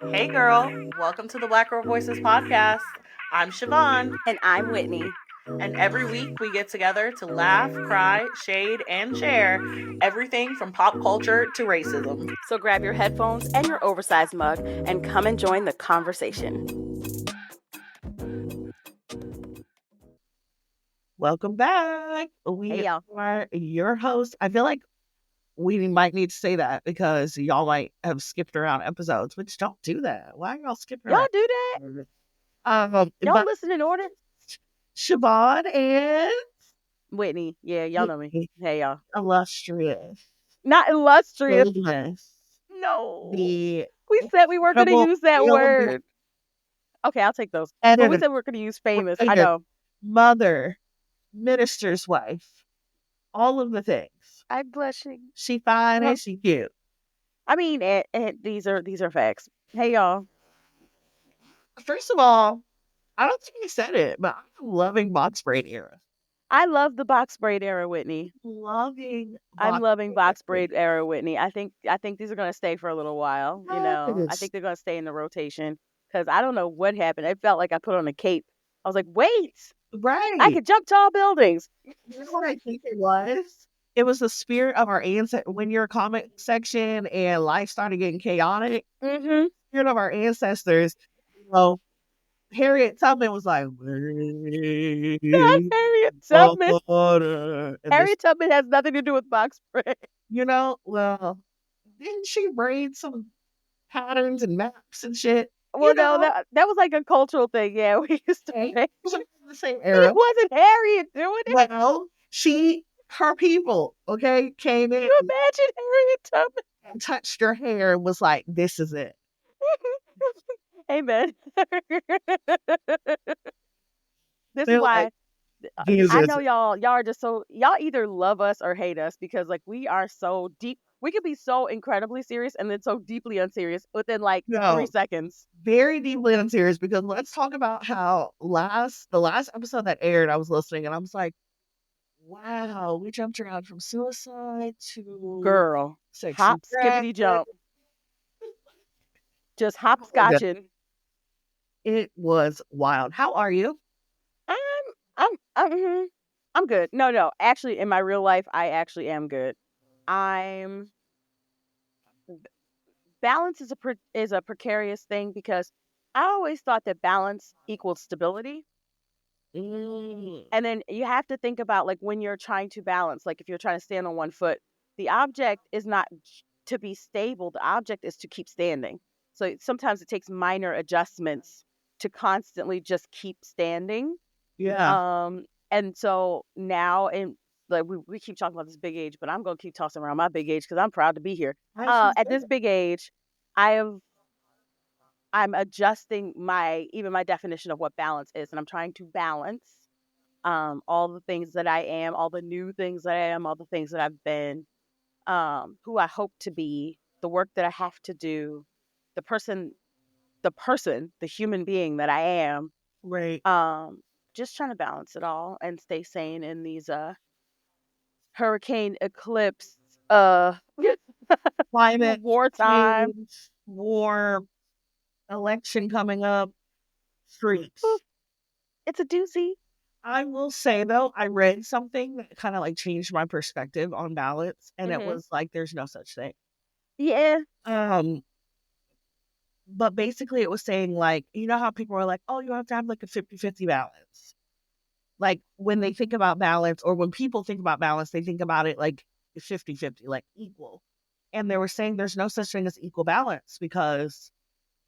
Hey girl, welcome to the Black Girl Voices podcast. I'm Shivaun, And I'm Whitney. and every week we get together to laugh, cry, shade, and share everything from pop culture to racism. So grab your headphones and your oversized mug and come and join the conversation. Welcome back. Hey, We y'all. are your host. I feel like we might need to say that because y'all might have skipped around episodes, which don't do that. Why are y'all skipping Y'all around? do that? Y'all But listen in order? Siobhan and Whitney. Yeah, y'all know me. Hey, y'all. illustrious, Not illustrious. famous, No. the We said we weren't going to incredible use that film word. Okay, I'll take those. But we editor, said we were going to use famous. I writer, know. mother, minister's wife, all of the things. I'm blushing. She fine and she cute. I mean, these are facts. Hey, y'all. First of all, I don't think I said it, but I'm loving box braid era. I love the box braid era, Whitney. Loving I'm box loving box braid. braid era, Whitney. I think these are gonna stay for a little while. I Yes. think they're gonna stay in the rotation because I don't know what happened. It felt like I put on a cape. I was like, wait, I Right. could jump tall buildings. You know what I think it was? It was the spirit of our ancestors. When you're a comment section and life started getting chaotic, Mm-hmm. spirit of our ancestors, you know, Harriet Tubman was like, Not Harriet Tubman. water. And this, Harriet Tubman has nothing to do with box braid. well, didn't she braid some patterns and maps and shit? Well, no, that was like a cultural thing. Yeah, we used to Okay, braid, it was in the same but it era. wasn't Harriet doing it. Well, her people, okay, came in You imagine Harriet Tubman? and touched her hair and was like, this is it. Amen. This is They're like, why I Jesus. know y'all are just so y'all either love us or hate us because like we are so deep. We can be so incredibly serious and then so deeply unserious within like 3 No, seconds. very deeply unserious because let's talk about how the last episode that aired, I was listening and I was like, wow, we jumped around from suicide to Girl, sex and hop, skippity, jump, just hopscotching. It was wild. How are you? I'm I'm I'm good. No. Actually, in my real life, I actually am good. I'm balance is a precarious thing because I always thought that balance equals stability. Mm, And then you have to think about like when you're trying to balance, like if you're trying to stand on one foot, the object is not to be stable, the object is to keep standing. So sometimes it takes minor adjustments to constantly just keep standing. yeah. And so now in like we keep talking about this big age, but I'm gonna keep tossing around my big age because I'm proud to be here. As you At said. this big age, I have I'm adjusting my definition of what balance is, and I'm trying to balance all the things that I am, all the new things that I am, all the things that I've been, who I hope to be, the work that I have to do, the person, the human being that I am. Right. Um, just trying to balance it all and stay sane in these hurricane eclipse, Climate wartime. change, war, election coming up, streets. It's a doozy. I will say though, I read something that kind of like changed my perspective on balance, and it Hmm. was like there's no such thing. Yeah. Um, but basically it was saying like, you know how people are like, oh, you have to have like a 50-50 balance. Like when they think about balance, or when people think about balance, they think about it like 50-50, like equal. And they were saying there's no such thing as equal balance because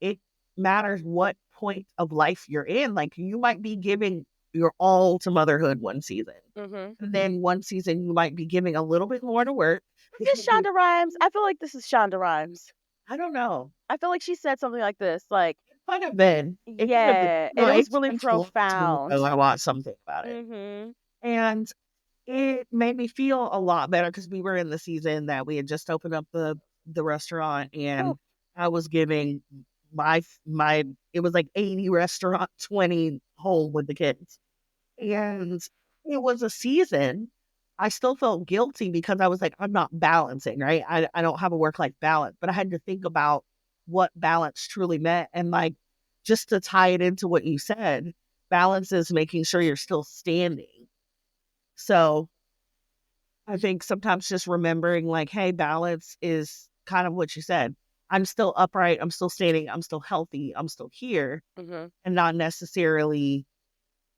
it matters what point of life you're in. Like you might be giving your all to motherhood one season. Hmm. And then one season you might be giving a little bit more to work. Is this Shonda Rhimes? I feel like this is Shonda Rhimes. I don't know. I feel like she said something like this, like, Might have been. It could have been. yeah, No, and it was it's really been too long profound. ago I watched something about it. Hmm. And it made me feel a lot better because we were in the season that we had just opened up the restaurant, and Oh, I was giving my it was like 80 restaurant, 20 home with the kids. And it was a season. I still felt guilty because I was like, I'm not balancing, right? I don't have a work life balance, but I had to think about what balance truly meant. And like, just to tie it into what you said, balance is making sure you're still standing. So I think sometimes just remembering, like, hey, balance is kind of what you said. I'm still upright. I'm still standing. I'm still healthy. I'm still here. Mhm. And not necessarily,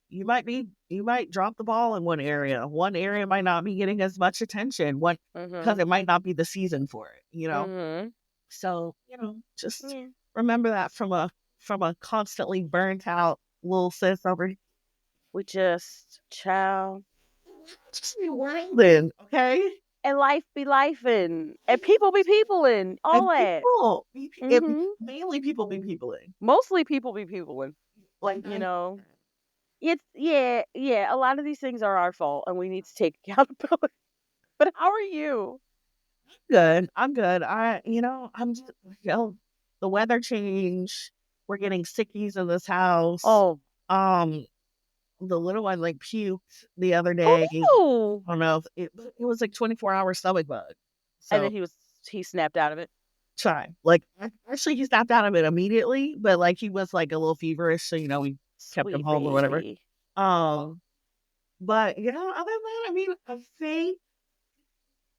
you might drop the ball in one area. One area might not be getting as much attention. One, because Mhm. it might not be the season for it, you know? Mhm. So, just Yeah. remember that from a constantly burnt out little sis over here. We just child Just be wildin', okay? and life be life and people be people and all And that. Mhm. mainly people be peopling. Mostly people be people and Like, you know. It's yeah. A lot of these things are our fault and we need to take accountability. But how are you? good. I'm good. I'm just, the weather change. We're getting sickies in this house. Oh, Um, the little one like puked the other who day. knew? I don't know if it was like 24-hour stomach bug. And then So he snapped out of it. try. Like actually he snapped out of it immediately, but like he was like a little feverish, so we kept him Sweet home or whatever. baby. Um, but other than that, I mean, I think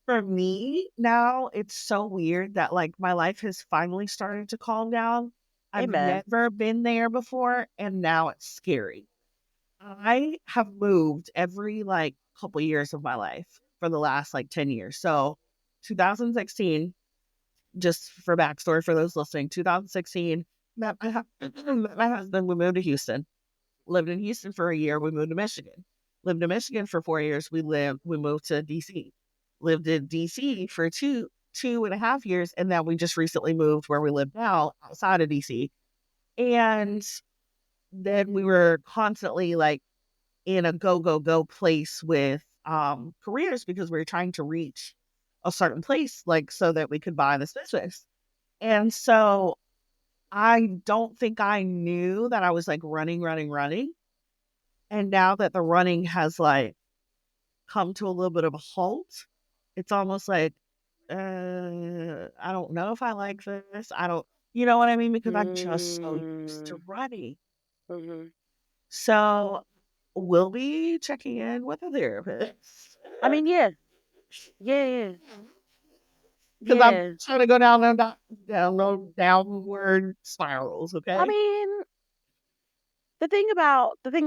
for me now, it's so weird that like my life has finally started to calm down. I've Amen. never been there before, and now it's scary. I have moved every like couple years of my life for the last like 10 years. So 2016, just for backstory for those listening, 2016, met my husband, we moved to Houston. Lived in Houston for a year, we moved to Michigan. Lived in Michigan for 4 years, we moved to DC. Lived in DC for two and a half years, and then we just recently moved where we live now outside of DC. And then we were constantly like in a go, go, go place with careers because we were trying to reach a certain place, like so that we could buy this business. And so I don't think I knew that I was like running, running, running. And now that the running has like come to a little bit of a halt, it's almost like, I don't know if I like this. I don't, you know what I mean? Because I'm just so used to Mm, running. mhm. So we'll be checking in with a therapist I mean, yeah. Yeah, yeah. because I'm Yeah. trying to go down those downward spirals. I Okay. mean, the thing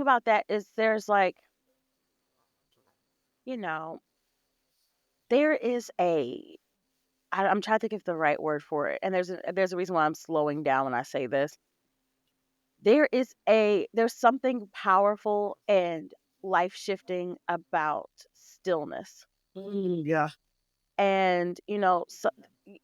about that is there's like, you know, there is I'm trying to think of the right word for it. And there's a reason why I'm slowing down when I say this. There's something powerful and life shifting about stillness. Yeah. And,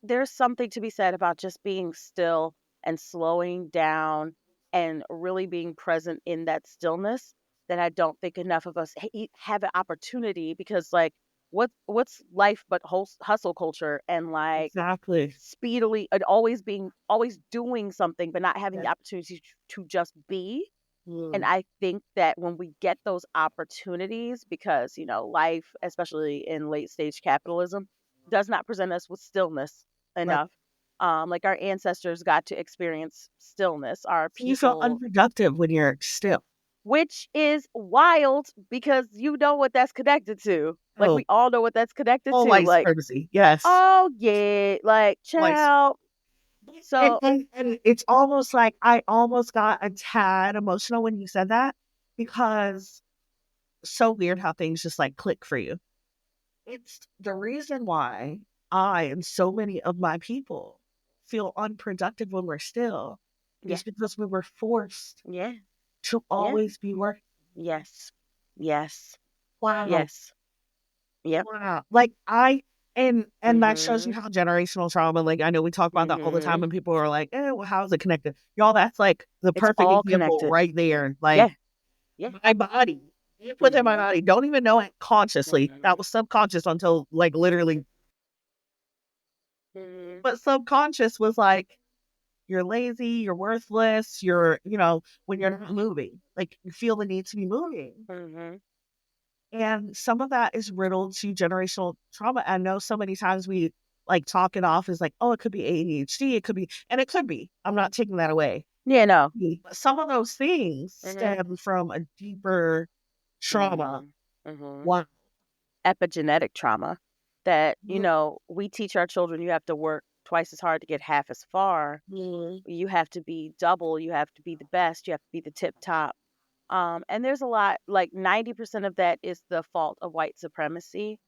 there's something to be said about just being still and slowing down and really being present in that stillness that I don't think enough of us have an opportunity because, like, what's life but hustle culture and like Exactly. speedily and always doing something but not having Yeah. the opportunity to just be. And Mm, I think that when we get those opportunities, because, life, especially in late stage capitalism, does not present us with stillness right. enough. Like our ancestors got to experience stillness, our So you feel people, unproductive when you're still. which is wild because you know what that's connected to. Like Oh, we all know what that's connected all to. white Like, supremacy. Yes. oh yeah, like White. child. So And it's almost like I almost got a tad emotional when you said that because so weird how things just like click for you. It's the reason why I and so many of my people feel unproductive when we're still yeah, is because we were forced yeah, to yeah, always be working. yes, yes, Wow. yes, yep. Wow. Like and that shows you Mhm. how generational trauma, like I know we talk about that all the time Mhm. and people are like, well, how is it connected? Y'all, that's like the It's perfect all example connected. right there. Yeah, Like yeah. my body, within my Mhm. body, don't even know it consciously. That Mhm. was subconscious until like literally, Mhm. but subconscious was like, you're lazy, you're worthless, when you're not moving, like you feel the need to be moving. Mhm. And some of that is riddled to generational trauma. I know so many times like talk it off as like, oh, it could be ADHD, it could be, and it could be. I'm not taking that away. Yeah, no. But some of those things Mhm. stem from a deeper trauma. Mhm. Mhm. One, Epigenetic trauma that, we teach our children you have to work twice as hard to get half as far. mm, You have to be double, you have to be the best, you have to be the tip top. And there's a lot, like 90% of that is the fault of white supremacy.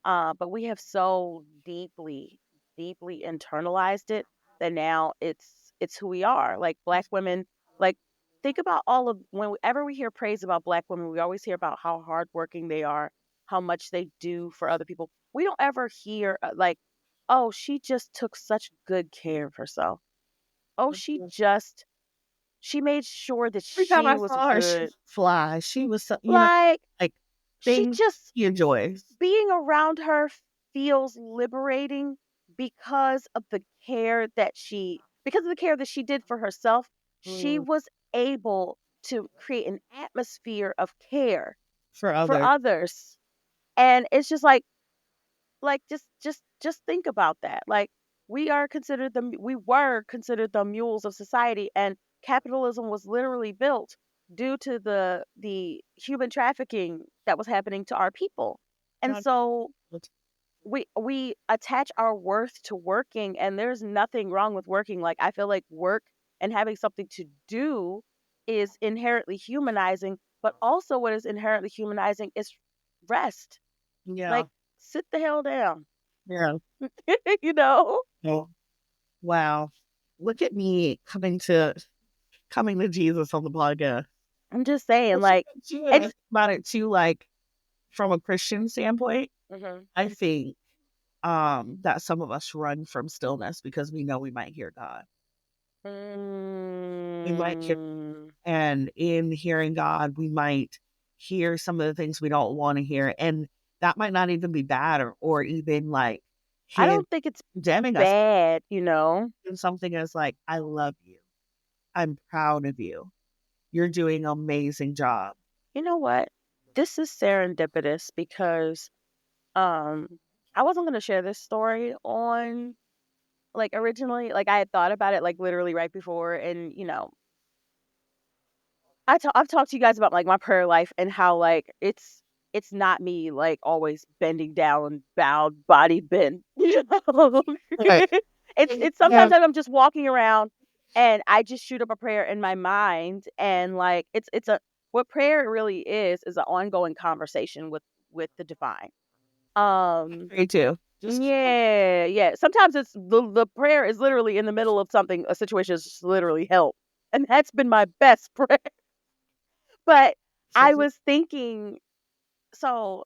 But we have so deeply, deeply internalized it that now it's who we are. Like black women, like think about all of whenever we hear praise about black women, we always hear about how hardworking they are, how much they do for other people. We don't ever hear like, oh, she just took such good care of herself. Oh, mhm. she made sure that Every time she I was saw her, she good. was fly. She was, so, Like like she things just she enjoys. being around her feels liberating because of the care that she did for herself. She Mm, was able to create an atmosphere of care for for others. others. And it's just like just think about that. Like we were considered the mules of society, and capitalism was literally built due to the human trafficking that was happening to our people. And Not so we attach our worth to working, and there's nothing wrong with working. Like I feel like work and having something to do is inherently humanizing, but also what is inherently humanizing is rest. yeah, Like sit the hell down. yeah. you know Oh, wow. Look at me coming to Jesus on the podcast. I'm just saying, Well, she like she and I it's think about it too, like from a Christian standpoint. Mhm. I think that some of us run from stillness because we know we might hear God. We might hear, Mm, and in hearing God, we might hear some of the things we don't want to hear. And that might not even be bad or even like I him don't think it's condemning us bad. in something as like, I love you. I'm proud of you. You're doing an amazing job. You know what? This is serendipitous because um I wasn't going to share this story on like originally, like I had thought about it like literally right before. And I've talked to you guys about like my prayer life and how like it's not me like always bending down, bowed, body bent. Right. It's Yeah. sometimes I'm just walking around and I just shoot up a prayer in my mind. And like it's a what prayer really is an ongoing conversation with the divine. Um Me too. Just yeah, yeah. Sometimes it's the prayer is literally in the middle of something, a situation is just literally help. And that's been my best prayer. But I was thinking, so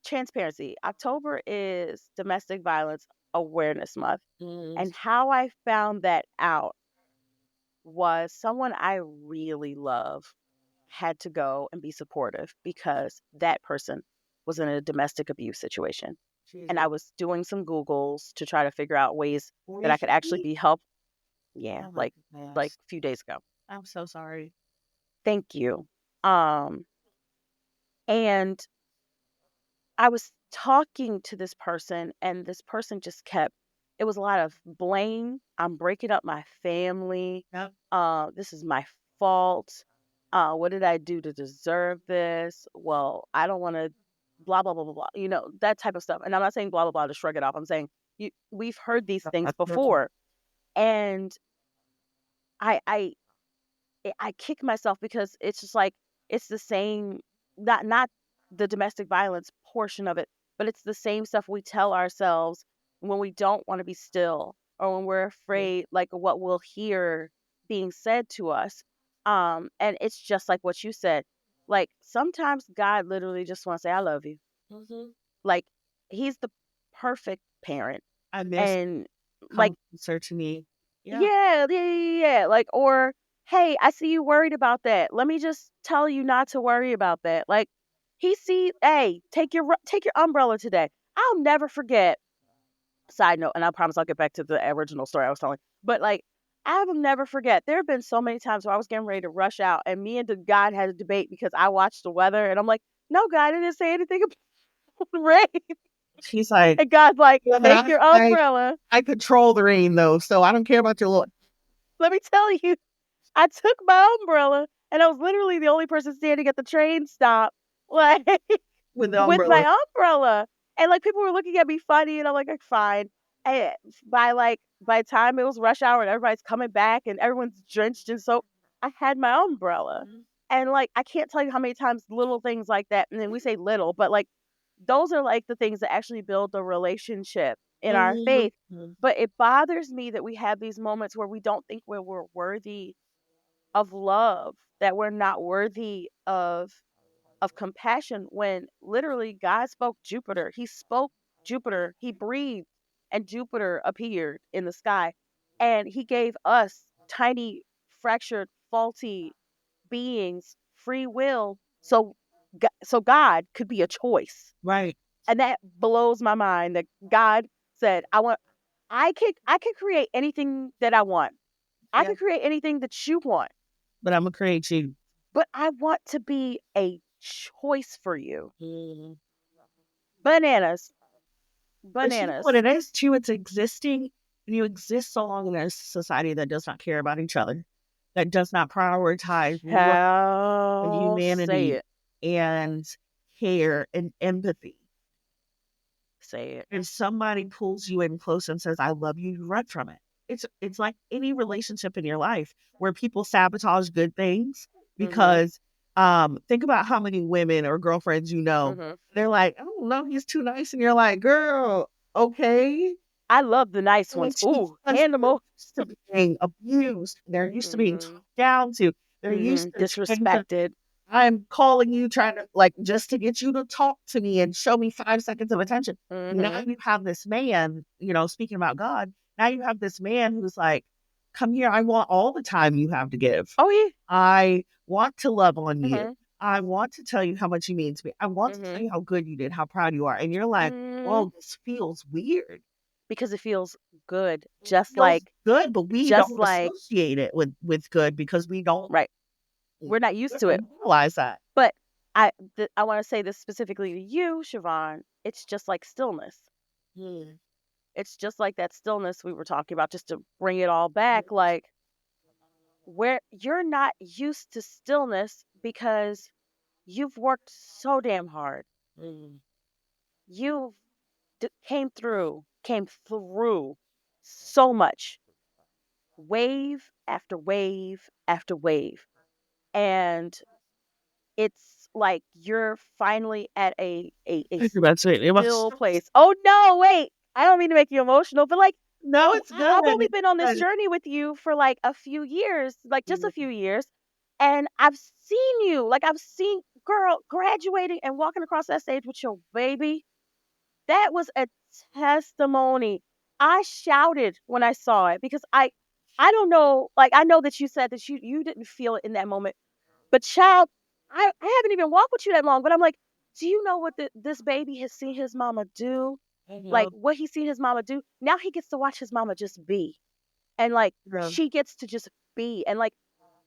transparency. October is Domestic Violence Awareness Month. mm, And how I found that out was someone I really love had to go and be supportive because that person was in a domestic abuse situation. And I Jesus. was doing some Googles to try to figure out ways that I could actually Really? be helped. Yeah, Oh my like goodness. a few days ago. I'm so sorry. Thank you. Um, and I was talking to this person, and this person just kept it was a lot of blame. I'm breaking up my family. Yep. This is my fault. What did I do to deserve this? Well, I don't want to blah blah blah blah blah. That type of stuff. And I'm not saying blah blah blah to shrug it off. I'm saying we've heard these things That's normal. before. And I I kick myself because it's just like it's the same, not the domestic violence portion of it, but it's the same stuff we tell ourselves when we don't want to be still or when we're afraid like what we'll hear being said to us. And it's just like what you said. Like sometimes God literally just wants to say I love you. Mhm. Like he's the perfect parent. I miss And like come closer to me. Yeah. yeah, yeah, yeah, yeah. Like, or, hey, I see you worried about that. Let me just tell you not to worry about that. Like, hey, take your umbrella today. I'll never forget. Side note, and I promise I'll get back to the original story I was telling. But like, I will never forget. There have been so many times where I was getting ready to rush out, and me and the God had a debate because I watched the weather, and I'm like, no, God, I didn't say anything about the rain. She's like, And God's like, yeah, but take your umbrella. I control the rain though, so I don't care about your little Let me tell you, I took my umbrella and I was literally the only person standing at the train stop, like with the with umbrella. my umbrella. And like people were looking at me funny and I'm like, fine. And by the time it was rush hour and everybody's coming back and everyone's drenched in soap, I had my umbrella. And like I can't tell you how many times little things like that, and then we say little, but like those are like the things that actually build the relationship in our faith. Mhm. But it bothers me that we have these moments where we don't think we're worthy of love, that we're not worthy of compassion when literally God spoke Jupiter. He spoke Jupiter. He breathed and Jupiter appeared in the sky. And he gave us tiny fractured faulty beings free will so God could be a choice. Right. And that blows my mind that God said, I can create anything that I want. I Yeah. can create anything that you want, But I'm gonna create you. but I want to be a choice for you. Mhm. Bananas. But you know what Bananas. it is too? It's existing. You exist so long in a society that does not care about each other, that does not prioritize love and How say humanity it. and care and empathy. Say it. If somebody pulls you in close and says, "I love you," you run from it. It's like any relationship in your life where people sabotage good things Mhm. because think about how many women or girlfriends you know. Mhm. They're like, "Oh no, he's too nice," and you're like, "Girl, okay." I love the nice ones. Which Ooh, because they're animal. used to being abused, they're used to being Mhm. talked down to, they're used Mhm. to trying to Disrespected. I'm calling you trying to like just to get you to talk to me and show me 5 seconds of attention. Now Mhm. you have this man, speaking about God, now you have this man who's like, "Come here, I want all the time you have to give. Oh yeah. I want to love on you. Mhm. I want to tell you how much you mean to me. I want to tell Mhm. you how good you did, how proud you are." And you're like, Mhm. "Well, this feels weird." Because it feels good. It feels good, but we Just don't like associate it with good because we don't right. We're not we used to it. don't realize that. But I want to say this specifically to you, Siobhan. It's just like stillness. Hmm. It's just like that stillness we were talking about, just to bring it all back. Like, where you're not used to stillness because you've worked so damn hard. Mm. You came through so much, wave after wave after wave. And it's like you're finally at a You're about to make me still emotional. place. Oh no, wait. I don't mean to make you emotional, but like No, it's good. I've only It's been on this good. journey with you for like a few years, like just a Mhm. few years. And I've seen you, like I've seen girl graduating and walking across that stage with your baby. That was a testimony. I shouted when I saw it because I don't know, like I know that you said that you didn't feel it in that moment. But child, I haven't even walked with you that long, but I'm like, do you know what this baby has seen his mama do? I Like know. what he's seen his mama do. Now he gets to watch his mama just be. And like Yeah. she gets to just be. And like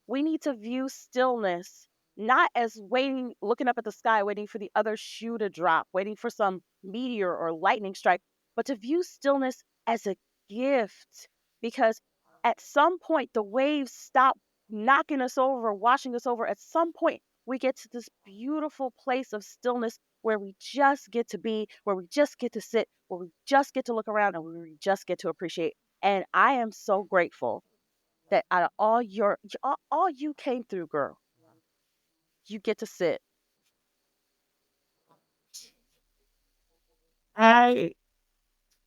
we need to view stillness not as waiting, looking up at the sky, waiting for the other shoe to drop, waiting for some meteor or lightning strike, but to view stillness as a gift. Because at some point, the waves stop knocking us over, washing us over. At some point, we get to this beautiful place of stillness where we just get to be, where we just get to sit, where we just get to look around and we just get to appreciate. And I am so grateful that out of all you came through, girl, you get to sit. I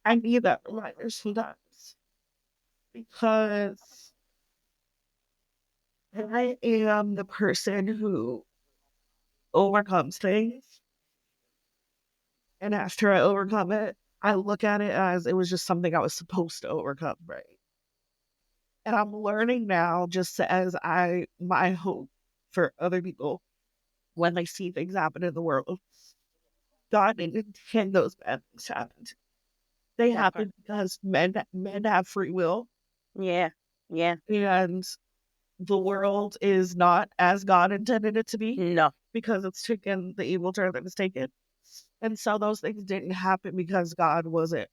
I need that reminder sometimes because I am the person who overcomes things, and after I overcome it, I look at it as it was just something I was supposed to overcome, right? And I'm learning now, just as my hope for other people when they see things happen in the world, God didn't intend those bad things to happen. They That part. happen because men have free will, Yeah. Yeah. and the world is not as God intended it to be No. because it's taken the evil turn that it's taken. And so those things didn't happen because God wasn't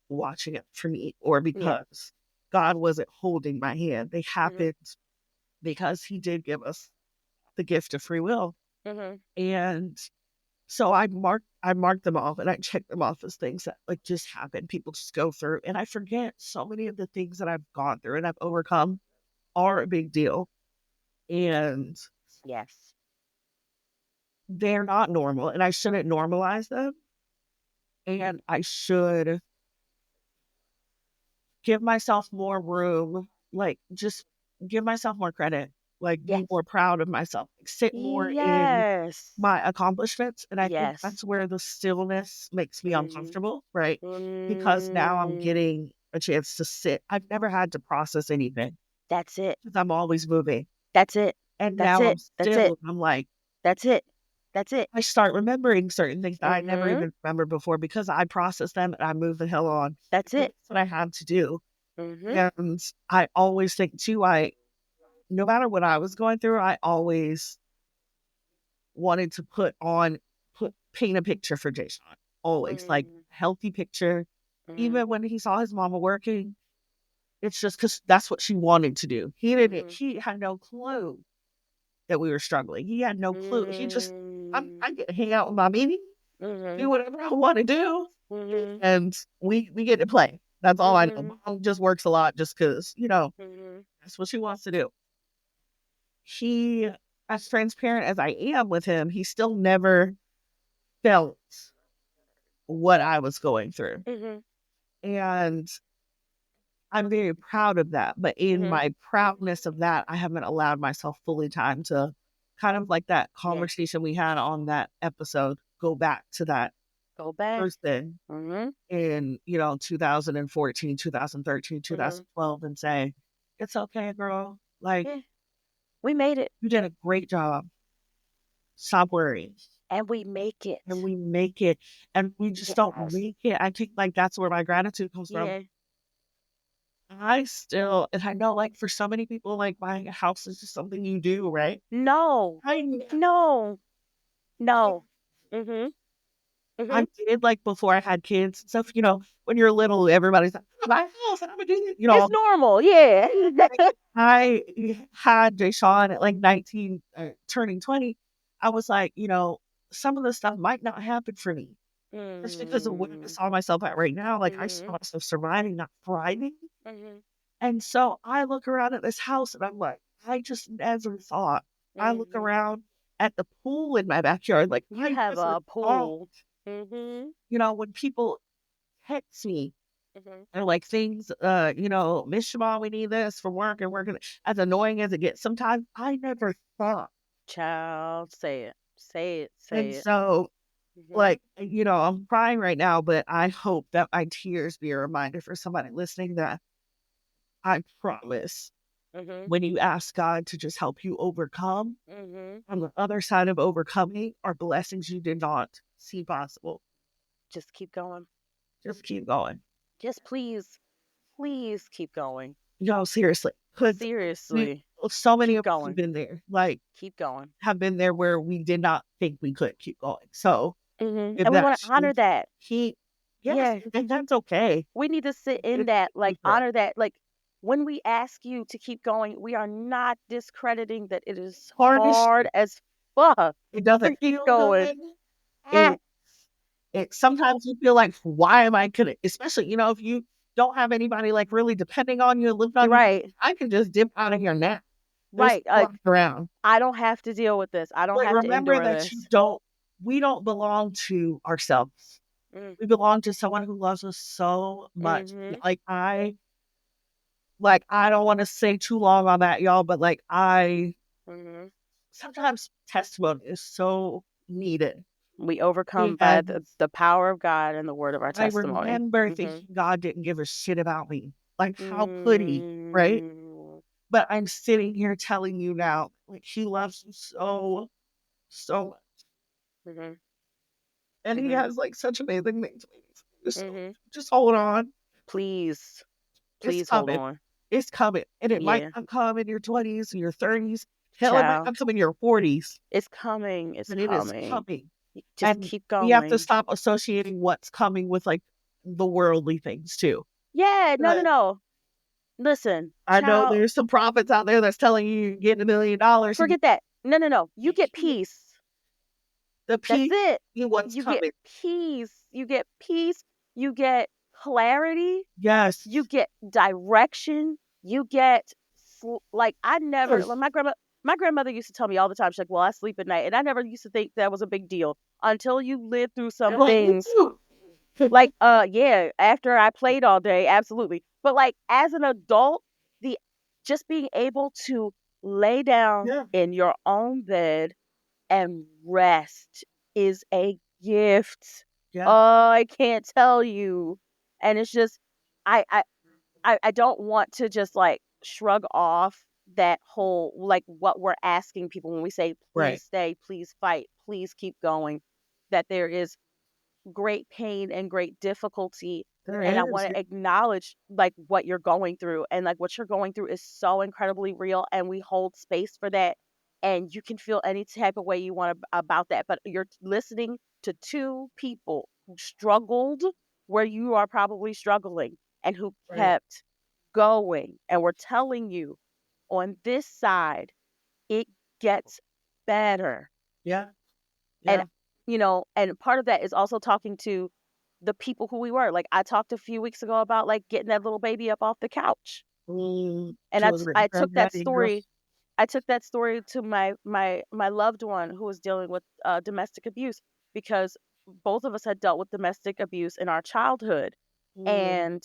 watching it for me or Yeah. because God wasn't holding my hand. They Mhm. happened because He did give us the gift of free will. Mhm. And so I marked them off and I checked them off as things that like just happen. People just go through. And I forget so many of the things that I've gone through and I've overcome are a big deal. And Yes. they're not normal. And I shouldn't normalize them. And I should give myself more room, like, just give myself more credit, like, be Yes. more proud of myself, like, sit more in Yes. my accomplishments, and I think Yes. that's where the stillness makes me Mhm. uncomfortable, right? Because now I'm Mm. getting a chance to sit. I've never had to process anything That's it. because 'cause I'm always moving, That's it. and That's now I'm it. That's it. still, and I'm like, That's it. That's it. I start remembering certain things that I never Mhm. even remembered before because I processed them and I moved the hell on. That's That's it. what I had to do. Mhm. And I always think too, no matter what I was going through, I always wanted to paint a picture for Jason. Always like Mm. healthy picture. Mhm. Even when he saw his mama working, it's just because that's what she wanted to do. Mhm. He had no clue that we were struggling. He had no clue. Mm. I get to hang out with my baby, do Mhm. whatever I want to do, Mhm. and we get to play. That's all I know. Mhm. Mom just works a lot just because, Mhm. that's what she wants to do. He, as transparent as I am with him, he still never felt what I was going through. Mhm. And I'm very proud of that. But in Mhm. my proudness of that, I haven't allowed myself fully time to kind of like that Yeah. conversation we had on that episode, go back to that Go back. person Mhm. in, 2014, 2013, Mhm. 2012 and say, it's okay, girl. Like, Yeah. We made it, you did a great job. Stop worrying. and we make And it. we make it, and we just don't Yes. make it. I think, like, that's where my gratitude comes from. Yeah. And I know, like, for so many people, like, buying a house is just something you do, right? No. I n No. I No. Mhm. I Mhm. did, like, before I had kids and stuff, when you're little, everybody's like, "I'm gonna buy a house, and Imma do this," It's normal. Yeah. like, I had Deshaun at, like, 19, turning 20. I was like, some of the stuff might not happen for me just because of where I Mm. saw myself at right now. Like, I saw Mhm. myself surviving, not thriving. Mhm. And so I look around at this house and I'm like, I just never thought. I look Mhm. around at the pool in my backyard, like, You I have never a thought, pool. Mhm. when people text me Mhm. and like things, Miss Shivaun, we need this for work and working, as annoying as it gets sometimes, I never thought. Child, say it. Say it. And Say it. so, Mhm. like, I'm crying right now, but I hope that my tears be a reminder for somebody listening that I promise Mhm. when you ask God to just help you overcome, Mhm. on the other side of overcoming are blessings you did not see possible. Just keep going. Just keep going. Just please, please keep going. Seriously, because we, Seriously. so many Keep of us have going. been there, like, Keep going. have been there where we did not think we could keep going. So Mhm. if And we that want to honor should that. keep, yes, Yeah. and that's okay. We need to sit in It's that, like, different. honor that. Like, when we ask you to keep going, we are not discrediting that it is Harness, hard as fuck it to doesn't keep feel going. good. Ah, It sometimes you feel like, why am I gonna, especially, if you don't have anybody like really depending on you, living you're on you, right. I can just dip out of here now. There's Right. no walking around. I don't have to deal with this. I don't But have to remember endure that this. we don't belong to ourselves. Mm, We belong to someone who loves us so much. mhm. I don't want to say too long on that, y'all, but like Mhm. sometimes testimony is so needed. We overcome by And the power of God and the word of our I testimony. remember Mhm. thinking God didn't give a shit about me. Like, how could he? Right? Mm. But I'm sitting here telling you now, like, he loves you so, so much. Mhm. And he Mhm. has like such amazing things waiting for you. So Mhm. just hold on. Please, It's please hold coming. on. It's coming. And it might Yeah, not come in your 20s or your 30s. Hell, it might child. not come in your 40s, It's coming. It's but it is coming. coming. Just And keep we have to going. stop associating what's coming with, like, the worldly things too. Yeah, no, no, But no. Listen, I know child, there's some prophets out there that's telling you get $1 million and forget that. No, no, no. You get you peace. the That's peace it. in what's You get coming. peace. You get peace. You get clarity. You Yes. get direction. You get like I never Yes. like my grandmother used to tell me all the time. She's like, "Well, I sleep at night," and I never used to think that was a big deal until you live through some Right, me things. too. Like, yeah, after I played all day, absolutely. But like as an adult, the just being able to lay down Yeah, in your own bed and rest is a gift. yeah, Oh, I can't tell you. And it's just I I I don't want to just like shrug off that whole like what we're asking people when we say right. please stay, please fight, please keep going, that there is great pain and great difficulty, There and I is. want to acknowledge like what you're going through, and like what you're going through is so incredibly real, and we hold space for that, and you can feel any type of way you want about that, but you're listening to two people who struggled where you are probably struggling and who Right. kept going, and we're telling you on this side it gets better. Yeah, And yeah. and part of that is also talking to the people who we were. Like I talked a few weeks ago about like getting that little baby up off the couch. And Children, granddaddy, girl. I took that story to my loved one who was dealing with domestic abuse, because both of us had dealt with domestic abuse in our childhood. Mm, And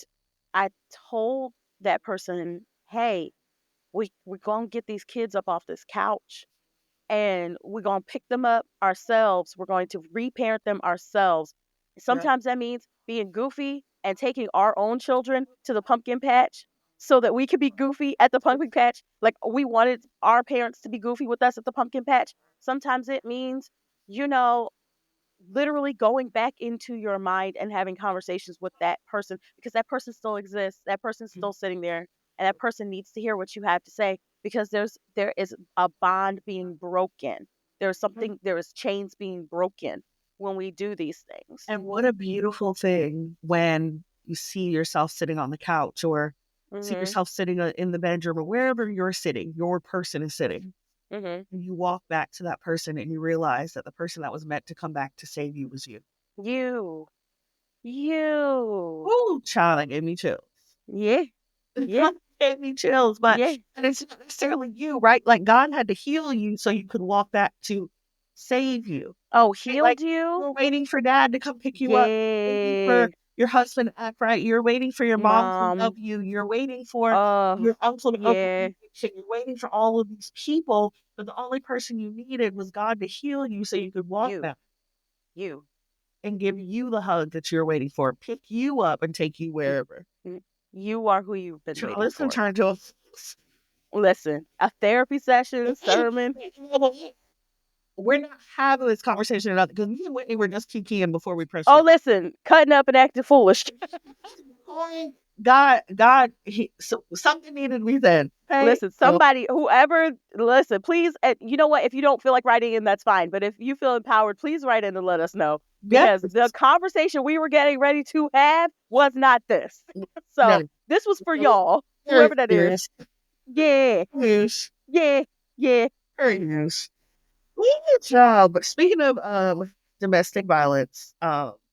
I told that person, "Hey, we're going to get these kids up off this couch, and we're going to pick them up ourselves. We're going to reparent them ourselves. yeah, Sometimes that means being goofy and taking our own children to the pumpkin patch so that we could be goofy at the pumpkin patch. Like we wanted our parents to be goofy with us at the pumpkin patch. Sometimes it means, you know, literally going back into your mind and having conversations with that person, because that person still exists. That person's still sitting there, and that person needs to hear what you have to say, because there is a bond being broken. There is chains being broken when we do these things. and what a beautiful thing when you see yourself sitting on the couch or see Mhm. yourself sitting, in the bedroom or wherever you're sitting, your person is sitting, Mhm. and you walk back to that person and you realize that the person that was meant to come back to save you was you. You. You. Ooh, child, that gave me chills. Yeah. It Yeah. gave me chills, but Yeah. and it's not necessarily you, right? Like, God had to heal you so you could walk back to save you, Oh, right? Like, healed you? you're waiting for dad to come pick you up. You're waiting Yeah. for your husband to act right. You're waiting for your mom to love Mom. you. You're waiting for Oh, your uncle to open yeah. conviction. You're waiting for all of these people, but the only person you needed was God to heal you so you could walk You. back You. and give you the hug that you're waiting for, pick you up and take you Mm, wherever. mm. You are who you've been Child, waiting this can for. turn to a Listen, a therapy session, sermon. we're not having this conversation enough because me and Whitney were just kikiing before we pressed Oh, it. listen, cutting up and acting foolish. So something needed to be said. Okay, Listen, so somebody, whoever, listen, please. You know what? If you don't feel like writing in, that's fine. But if you feel empowered, please write in and let us know, yes, because the conversation we were getting ready to have was not this. no, So this was for y'all, whoever that is. yes, Yeah, yes, yeah, yeah. yes. Child. But speaking of domestic violence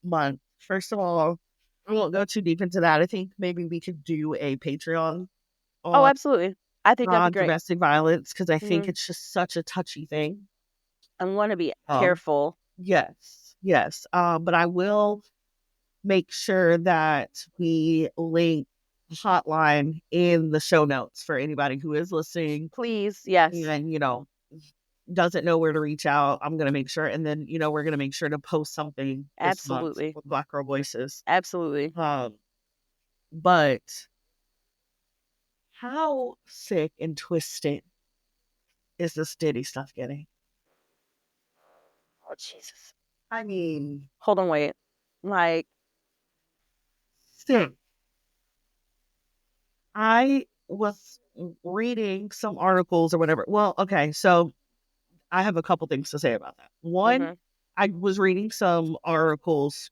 month, first of all, I won't go too deep into that. I think maybe we could do a Patreon Oh, on absolutely. I think that'd be great. domestic violence because I think Hmm. it's just such a touchy thing. I want to be Um, careful. yes, yes. But I will make sure that we link the hotline in the show notes for anybody who is listening Please, yes, and doesn't know where to reach out. I'm gonna make sure, and then we're gonna make sure to post something this month absolutely, with Black Girl Voices. absolutely. Um, but how sick and twisted is this Diddy stuff getting? Oh, Jesus. I mean, Hold on, wait. Like, sick. I was reading some articles or whatever. Well, okay, so I have a couple things to say about that. One, mhm, I was reading some articles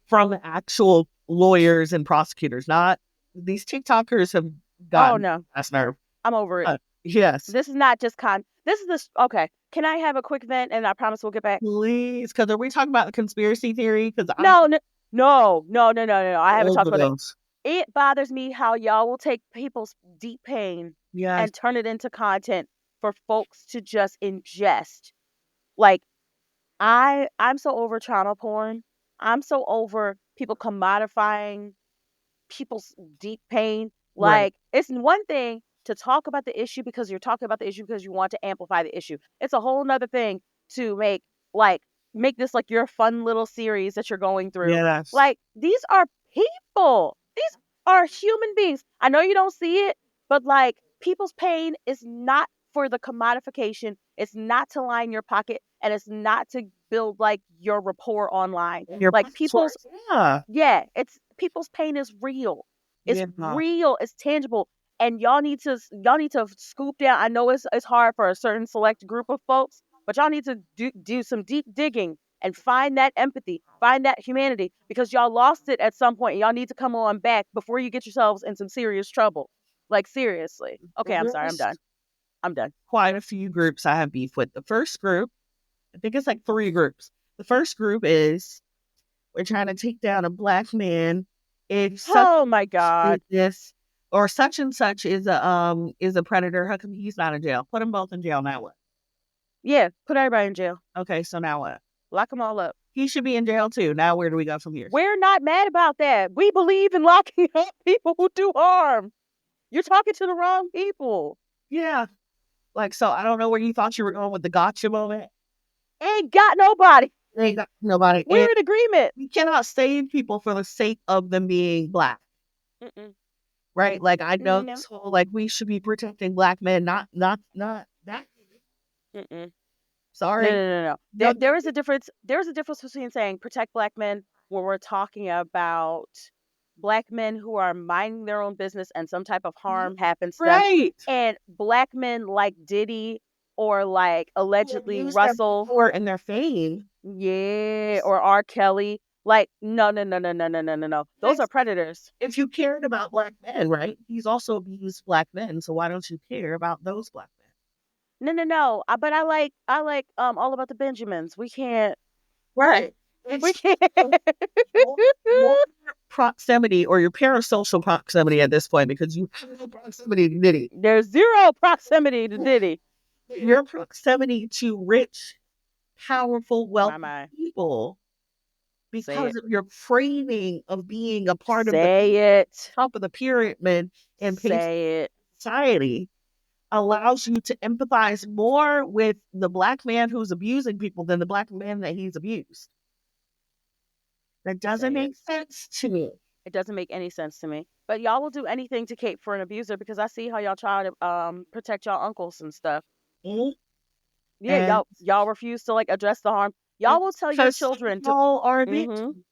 from actual lawyers and prosecutors, not these TikTokers have Oh gotten no, past nerve. I'm over it. Yes, This is not just this is this okay. Can I have a quick vent and I promise we'll get back? please, because are we talking about the conspiracy theory? Because I'm No, no, no, no, no, no, no. I haven't old talked with about that. those. It bothers me how y'all will take people's deep pain Yes, and turn it into content for folks to just ingest. Like I'm so over trauma porn. I'm so over people commodifying people's deep pain. right. Like, it's one thing to talk about the issue because you're talking about the issue because you want to amplify the issue. It's a whole nother thing to like make this like your fun little series that you're going through. Yes, Like, these are people. These are human beings. I know you don't see it, but like people's pain is not for the commodification. It's not to line your pocket and it's not to build like your rapport online. and your Like people's passwords. Yeah, yeah, it's people's pain is real. It's yeah. real, it's tangible. And y'all need to scoop down. I know it's hard for a certain select group of folks, but y'all need to do some deep digging and find that empathy, find that humanity because y'all lost it at some point. Y'all need to come on back before you get yourselves in some serious trouble. Like seriously. Okay, I'm sorry. I'm There's done. I'm done. quite a few groups I have beef with. The first group, I think it's like three groups. The first group is we're trying to take down a black man if such Oh my is god. this or such and such is a predator. How come he's not in jail? Put them both in jail now. What? Yeah, put everybody in jail. Okay, so now what? Lock them all up. He should be in jail too. Now where do we go from here? We're not mad about that. We believe in locking up people who do harm. You're talking to the wrong people. Yeah, like so. I don't know where you thought you were going with the gotcha moment. Ain't got nobody. Ain't got nobody, and We're in agreement. we cannot save people for the sake of them being black. Mm-mm. Right? Like I know No. this whole like we should be protecting black men, not that. Mm-mm. No, Sorry, no, no, no. no, There is a difference. There's a difference between saying protect black men when we're talking about black men who are minding their own business and some type of harm happens to them, right. and black men like Diddy or like Who allegedly abuse their Russell, power and their fame. yeah, or R. Kelly. Like, no, no, no, no, no, no, no, no, no. Those are Next, predators. if you cared about black men, right? He's also abused black men, so why don't you care about those black men? No, no, no. But I like all about the Benjamins. Right. We It's can't. more, more proximity or your parasocial proximity at this point because you have no proximity to Diddy. There's zero proximity to Diddy. Your proximity to rich, powerful, My wealthy mind. people Say because it. of your craving of being a part of the Say it. top of the pyramid and patient Say it. society allows you to empathize more with the black man who's abusing people than the black man that he's abused. That doesn't Say it. make sense to me. It doesn't make any sense to me. But y'all will do anything to cape for an abuser because I see how y'all try to protect y'all uncles and stuff. Mhm. Yeah, And y'all refuse to like address the harm. Y'all will it's tell your because some children to people are a mm-hmm. victim.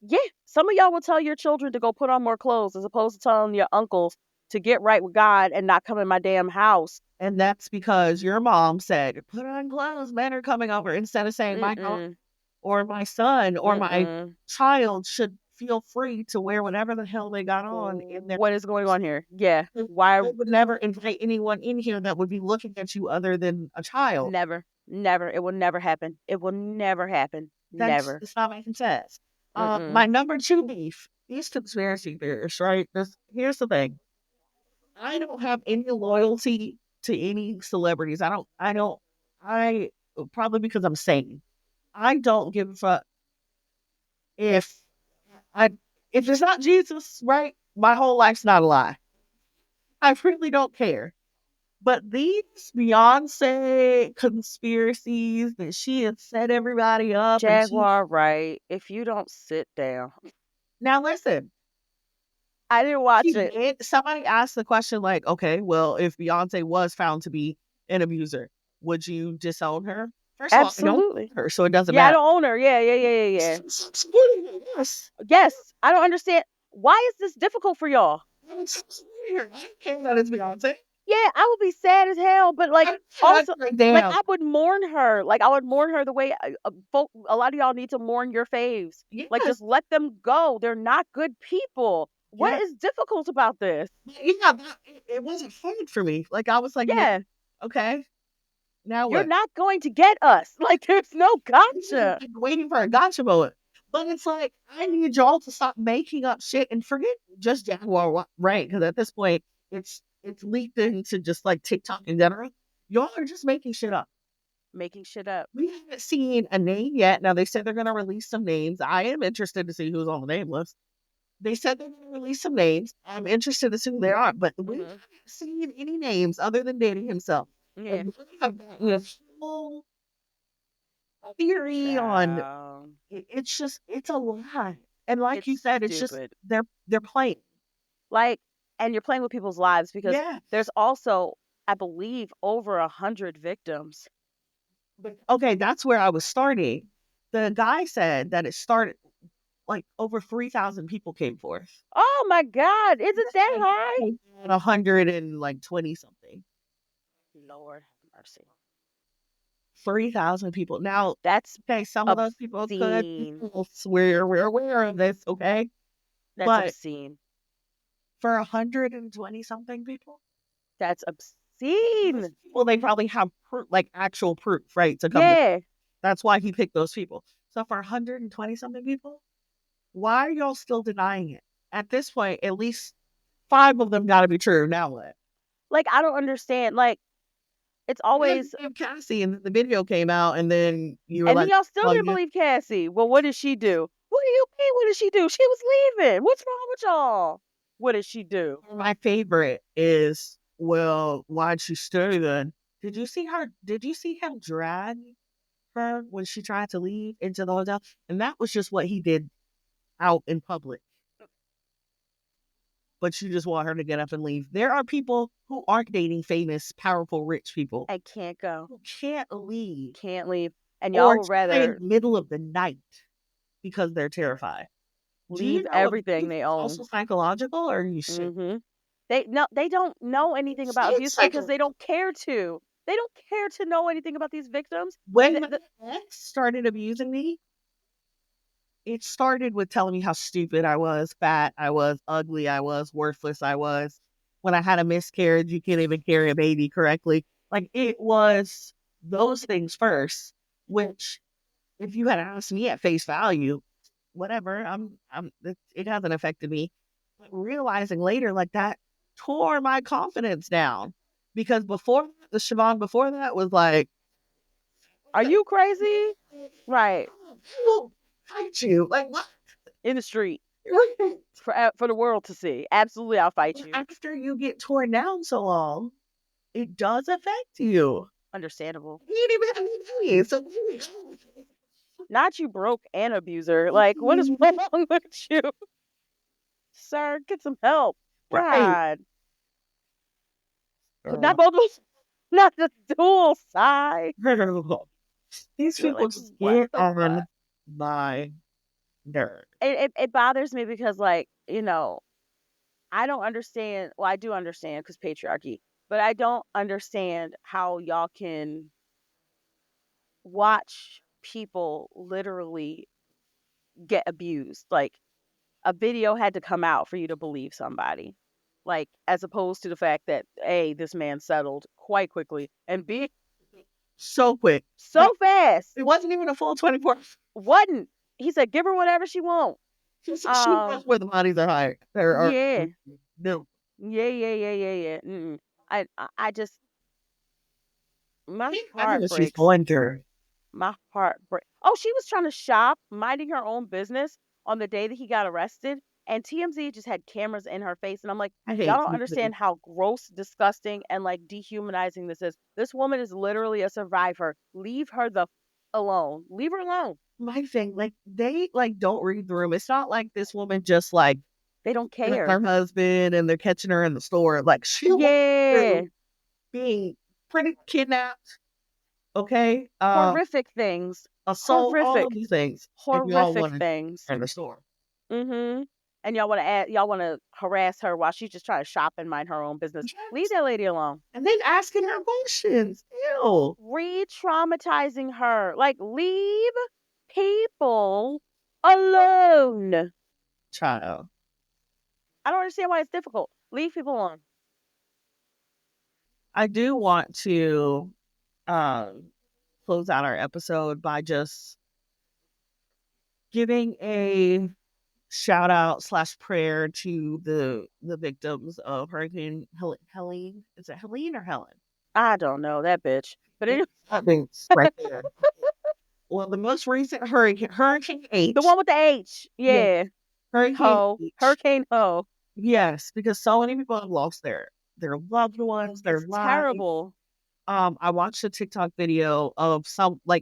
Yeah, some of y'all will tell your children to go put on more clothes as opposed to telling your uncles to get right with God and not come in my damn house. And that's because your mom said, put on clothes, men are coming over, instead of saying, my daughter Mm-mm. or my son or my Mm-mm. child should feel free to wear whatever the hell they got on in their What is going on here? Yeah. I Why would never invite anyone in here that would be looking at you other than a child. never? Never. It will never happen. It will never happen. That's Never. it's not making sense. Mm-mm. My number two beef, these conspiracy theorists, right? Here's the thing. I don't have any loyalty to any celebrities. I probably because I'm sane. I don't give a fuck if I if it's not Jesus, right? My whole life's not a lie. I really don't care. But these Beyonce conspiracies that she has set everybody up and she Jaguar, right. If you don't sit down. now listen, I didn't watch she it. did somebody asked the question like, okay, well, if Beyonce was found to be an abuser, would you disown her? First of all, I don't Absolutely. own her, so it doesn't Yeah, I matter. don't own her. Yeah, yeah, yeah, yeah, yeah. Supporting her, yes. Yes. I don't understand. Why is this difficult for y'all? It's weird. I don't care that it's Beyonce. Yeah, I would be sad as hell, but like I'm also like, like damn. I would mourn her. Like I would mourn her the way a lot of y'all need to mourn your faves. Like Yes. just let them go. They're not good people. Yeah. What is difficult about this? Yeah. It wasn't fun for me. Like, I was like, yeah, Yeah, okay. Now you're what? not going to get us. Like there's no I'm gotcha. like waiting for a gotcha moment. But it's like, I need y'all to stop making up shit and forget just Jaguar, right? Because at this point, it's leaked into just like TikTok in general. Y'all are just making shit up. Making shit up. We haven't seen a name yet. Now they said they're going to release some names. I am interested to see who's on the name list. They said they're going to release some names. I'm interested to see who they are, but we haven't Hmm. seen any names other than Danny himself. Yeah. And we have gotten a full theory on Child. it's just it's a lie. And like you It's said, it's just stupid. they're playing. Like, and you're playing with people's lives because Yeah. there's also, I believe, over 100 victims. But okay, that's where I was starting. The guy said that it started like over 3,000 people came forth. Oh my God, is it that high? 120 something. Lord have mercy. 3,000 people. Now, That's okay, some of those people could obscene. we're aware of this, okay? That's But obscene. for 120 something people, That's those obscene. people they probably have proof, like actual proof, right? To come to Yeah. that's why he picked those people. So for 120 something people, why are y'all still denying it? At this point, at least five of them gotta be true. Now what? Like, I don't understand. Like, it's You didn't always, believe Cassie and the video came out and then you were and then like, y'all still well, didn't yeah. believe Cassie. Well, what did she do? What do you mean? What did she do? She was leaving. What's wrong with y'all? What did she do? My favorite is, well, why'd she stay then? Did you see him drag her when she tried to leave into the hotel? And that was just what he did out in public. But you just want her to get up and leave. There are people who aren't dating famous, powerful, rich people I can't go. who can't leave Can't leave. And y'all or would try in rather the middle of the night because they're terrified. Do you leave know everything abuse they is own. also psychological or are you shit? Mhm. They don't know anything about It's abuse because they psychological. don't care to. They don't care to know anything about these victims. When The, my the, ex started abusing me, it started with telling me how stupid I was, fat I was, ugly I was, worthless I was. When I had a miscarriage, you can't even carry a baby correctly. Like it was those things first, which if you had asked me at face value, whatever, it hasn't affected me. But realizing later, like that tore my confidence down because the Shivaun before that was like, are you crazy? Right. "I will fight you." Like what? In the street for the world to see. Absolutely, I'll fight But you. after you get torn down so long, it does affect you. Understandable. He didn't even have any money, so Not you broke and abuser. Like, what is wrong with you, sir? Get some help. right. God, not Girl. both of us. Not the dual side. These You're people like, just what get the fuck? on my nerve. It bothers me because, like, I don't understand. Well, I do understand because patriarchy, but I don't understand how y'all can watch people literally get abused. Like, a video had to come out for you to believe somebody. Like, as opposed to the fact that A, this man settled quite quickly, and B, So quick. so Like fast. it wasn't even a full 24. Wasn't. He said, give her whatever she want. She knows where the bodies are higher. There are Yeah. no. Yeah. Mm-mm. I just, my I know heart what she's breaks. going through. My heart break. Oh, she was trying to shop, minding her own business on the day that he got arrested. And TMZ just had cameras in her face. And I'm like, I y'all hate don't TMZ. understand how gross, disgusting, and like dehumanizing this is. This woman is literally a survivor. Leave her the alone. Leave her alone. My thing, like they like don't read the room. It's not like this woman just like They don't with care. her husband and they're catching her in the store. Like she went Yeah. through being pretty kidnapped, okay, Horrific things. assault, all of Horrific, these things, and y'all horrific want to things. in the store. Mm-hmm. And y'all want to harass her while she's just trying to shop and mind her own business. Leave Yes. that lady alone. And then asking her questions. Ew. Re-traumatizing her. Like, leave people alone. Child. I don't understand why it's difficult. Leave people alone. I do want to um close out our episode by just giving a shout out slash prayer to the victims of Hurricane Helene. Is it Helene or Helen? I don't know that bitch. But anyway, I think it's right there. Well, the most recent Hurricane the H. one with the H. Yeah, Yeah. Hurricane Ho. H. Hurricane Ho. Yes, because so many people have lost their loved ones, their It's lives. terrible. I watched a TikTok video of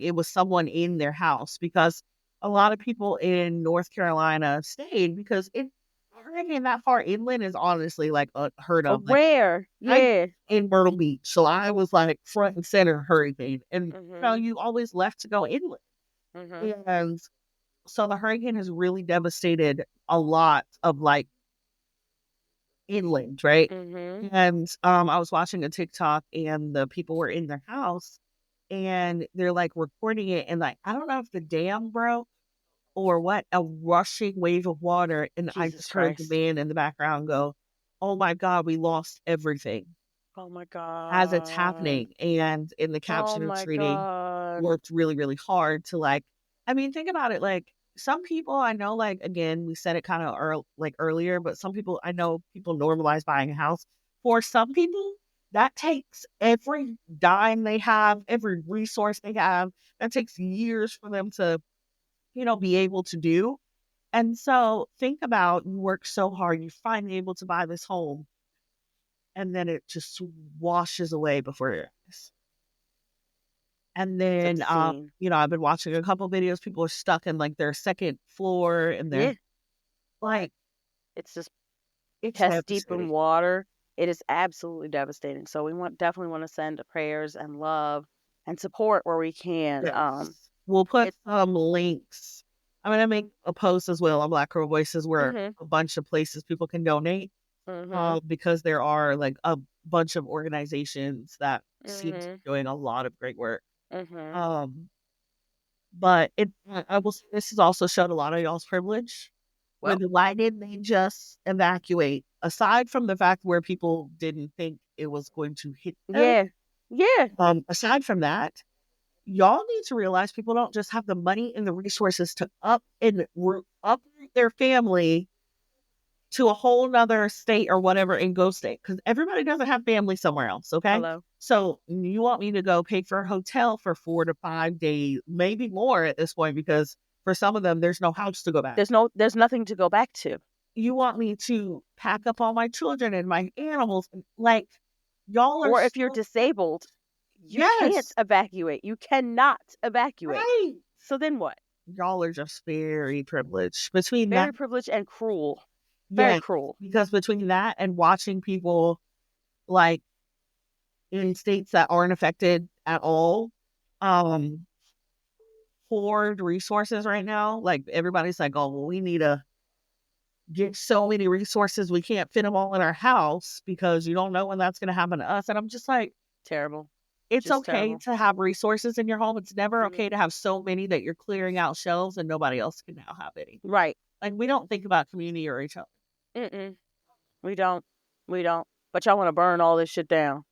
it was someone in their house because a lot of people in North Carolina stayed because it hurricane that far inland is honestly like unheard of. Like Rare. I Yeah. in Myrtle Beach, so I was like front and center hurricane, and Mhm. you always left to go inland, Mhm. and so the hurricane has really devastated a lot of like inland, right? Mhm. And I was watching a TikTok and the people were in their house and they're like recording it and like I don't know if the dam broke or what, a rushing wave of water, and I Jesus just heard the Christ. man in the background go, "Oh my god, we lost everything." Oh my As it's god. happening, and in the Oh caption my it's reading, god. worked really, really hard to like I mean, think about it, like, some people I know, like, again, we said it kinda earlier, but some people I know people normalize buying a house. For some people, that takes every dime they have, every resource they have. That takes years for them to, be able to do. And so think about you work so hard, you're finally able to buy this home, and then it just washes away before your eyes. And It's then, obscene. I've been watching a couple videos, people are stuck in, like, their 2nd floor, and they're Yeah. like, It's just it's chest deep in devastating. water. It is absolutely devastating. So we definitely want to send prayers and love and support where we can. Yes. We'll put It's some links. I'm gonna make a post as well on Black Girl Voices where mhm. a bunch of places people can donate, Mhm. because there are, like, a bunch of organizations that seem to be Mhm. doing a lot of great work. Mhm. Um, but I will say this has also showed a lot of y'all's privilege. Well, Why didn't they just evacuate? Aside from the fact where people didn't think it was going to hit them, yeah. Yeah. aside from that, y'all need to realize people don't just have the money and the resources to uproot their family to a whole nother state or whatever and go stay because everybody doesn't have family somewhere else. Okay. Hello. So you want me to go pay for a hotel for 4 to 5 days, maybe more at this point, because for some of them, there's no house to go back. There's nothing to go back to. You want me to pack up all my children and my animals. Like, y'all are Or if you're so, disabled, you can't yes, evacuate. You cannot evacuate. right. So then what? Y'all are just very privileged between that. Very privileged and cruel. Very Yes, cruel. because between that and watching people like in states that aren't affected at all, um, hoard resources right now. Like everybody's like, oh, well, we need to get so many resources. We can't fit them all in our house because you don't know when that's going to happen to us. And I'm just like, Terrible. it's Just okay terrible. to have resources in your home. It's never Mhm. okay to have so many that you're clearing out shelves and nobody else can now have any. Right. Like we don't think about community or each other. Mm-mm. We don't. We don't. But y'all want to burn all this shit down.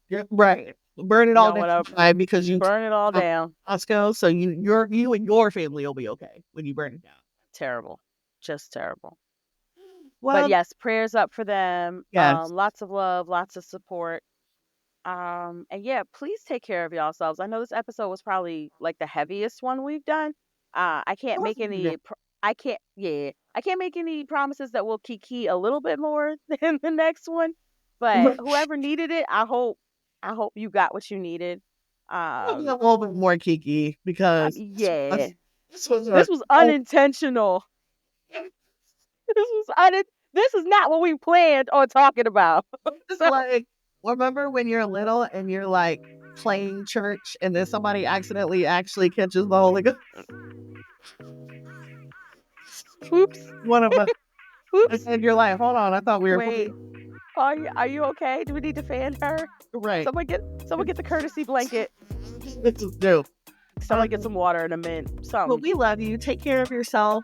Yeah, right. Burn it all Y'all down want to because you burn it all have down. Costco, so you and your family will be okay when you burn it down. Terrible. Just terrible. But Well, yes, prayers up for them. yes. Lots of love, lots of support. And yeah, please take care of yourselves. I know this episode was probably like the heaviest one we've done. I It can't make wasn't even any. I can't. Yeah, I can't make any promises that we'll kiki a little bit more than the next one. But whoever needed it, I hope you got what you needed. it'll be a Um, little bit more kiki because yeah, this was our this was oh, unintentional. This was This is not what we planned on talking about. it's So, like remember when you're little and you're like playing church and then somebody accidentally actually catches the Holy Ghost? oops. One of us. Whoops. And you're like, hold on, I thought we were Wait. Are you okay? Do we need to fan her? right. Someone get the courtesy blanket. This is new. Someone get some water and a mint. But Something. we love you. Take care of yourself.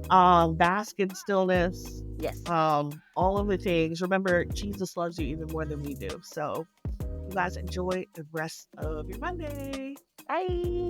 Bask in stillness. Yes. All of the things. Remember, Jesus loves you even more than we do. So you guys enjoy the rest of your Monday. Bye.